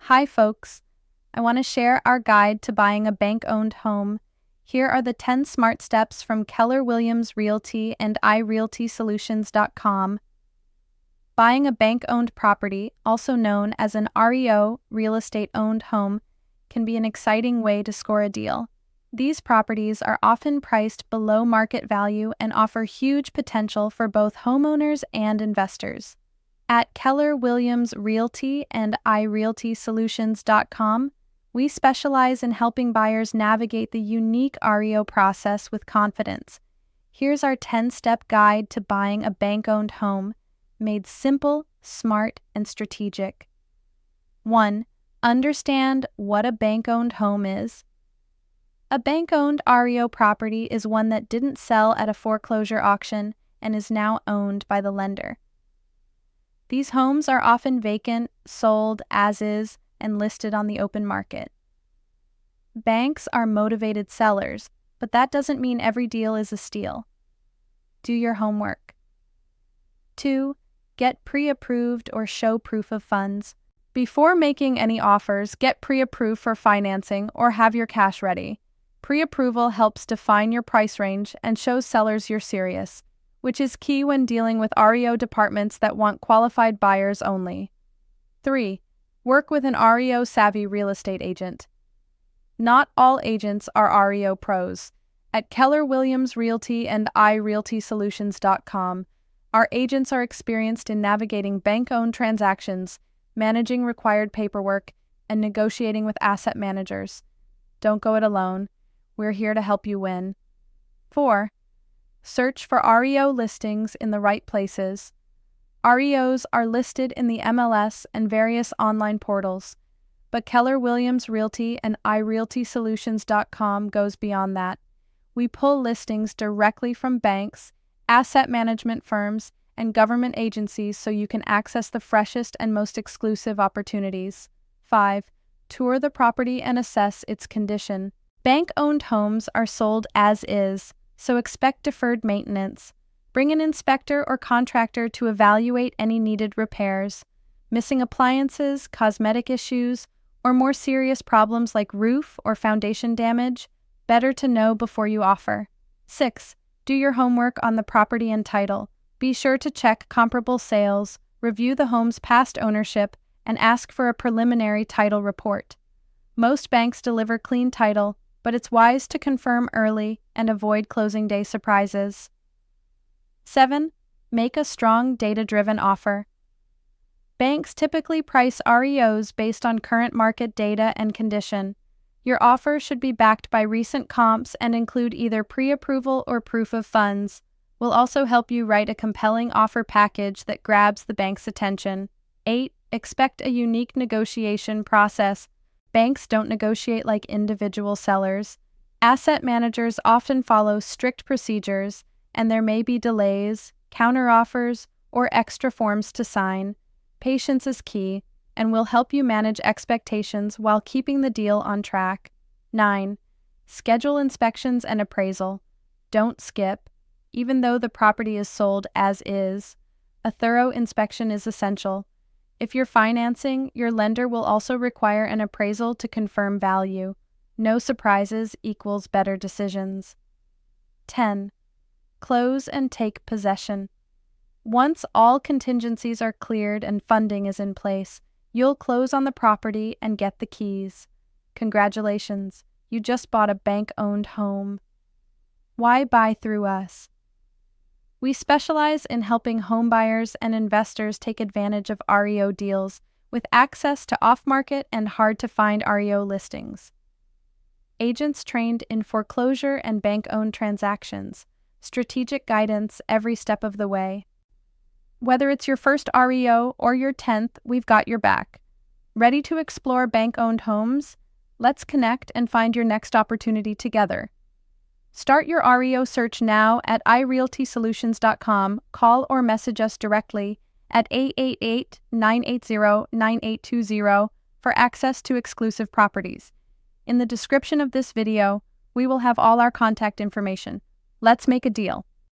Hi folks, I want to share our guide to buying a bank-owned home. Here are the 10 smart steps from Keller Williams Realty and iRealtySolutions.com. Buying a bank-owned property, also known as an REO, real estate-owned home, can be an exciting way to score a deal. These properties are often priced below market value and offer huge potential for both homeowners and investors. At Keller Williams Realty and iRealtySolutions.com, we specialize in helping buyers navigate the unique REO process with confidence. Here's our 10-step guide to buying a bank-owned home, made simple, smart, and strategic. 1. Understand what a bank-owned home is. A bank-owned REO property is one that didn't sell at a foreclosure auction and is now owned by the lender. These homes are often vacant, sold as is, and listed on the open market. Banks are motivated sellers, but that doesn't mean every deal is a steal. Do your homework. 2. Get pre-approved or show proof of funds. Before making any offers, get pre-approved for financing or have your cash ready. Pre-approval helps define your price range and shows sellers you're serious, which is key when dealing with REO departments that want qualified buyers only. 3. Work with an REO-savvy real estate agent. Not all agents are REO pros. At Keller Williams Realty and iRealtySolutions.com, our agents are experienced in navigating bank-owned transactions, managing required paperwork, and negotiating with asset managers. Don't go it alone. We're here to help you win. 4. Search for REO listings in the right places. REOs are listed in the MLS and various online portals, but Keller Williams Realty and iRealtySolutions.com goes beyond that. We pull listings directly from banks, asset management firms, and government agencies so you can access the freshest and most exclusive opportunities. 5. Tour the property and assess its condition. Bank-owned homes are sold as is, so expect deferred maintenance. Bring an inspector or contractor to evaluate any needed repairs. Missing appliances, cosmetic issues, or more serious problems like roof or foundation damage? Better to know before you offer. 6. Do your homework on the property and title. Be sure to check comparable sales, review the home's past ownership, and ask for a preliminary title report. Most banks deliver clean title, but it's wise to confirm early and avoid closing day surprises. 7. Make a strong data-driven offer. Banks typically price REOs based on current market data and condition. Your offer should be backed by recent comps and include either pre-approval or proof of funds. We'll also help you write a compelling offer package that grabs the bank's attention. 8. Expect a unique negotiation process. Banks don't negotiate like individual sellers. Asset managers often follow strict procedures, and there may be delays, counteroffers, or extra forms to sign. Patience is key, and we'll help you manage expectations while keeping the deal on track. 9. Schedule inspections and appraisal. Don't skip. Even though the property is sold as is, a thorough inspection is essential. If you're financing, your lender will also require an appraisal to confirm value. No surprises equals better decisions. 10. Close and take possession. Once all contingencies are cleared and funding is in place, you'll close on the property and get the keys. Congratulations, you just bought a bank-owned home. Why buy through us? We specialize in helping homebuyers and investors take advantage of REO deals with access to off-market and hard-to-find REO listings. Agents trained in foreclosure and bank-owned transactions, strategic guidance every step of the way. Whether it's your first REO or your 10th, we've got your back. Ready to explore bank-owned homes? Let's connect and find your next opportunity together. Start your REO search now at iRealtySolutions.com. Call or message us directly at 888-980-9820 for access to exclusive properties. In the description of this video, we will have all our contact information. Let's make a deal.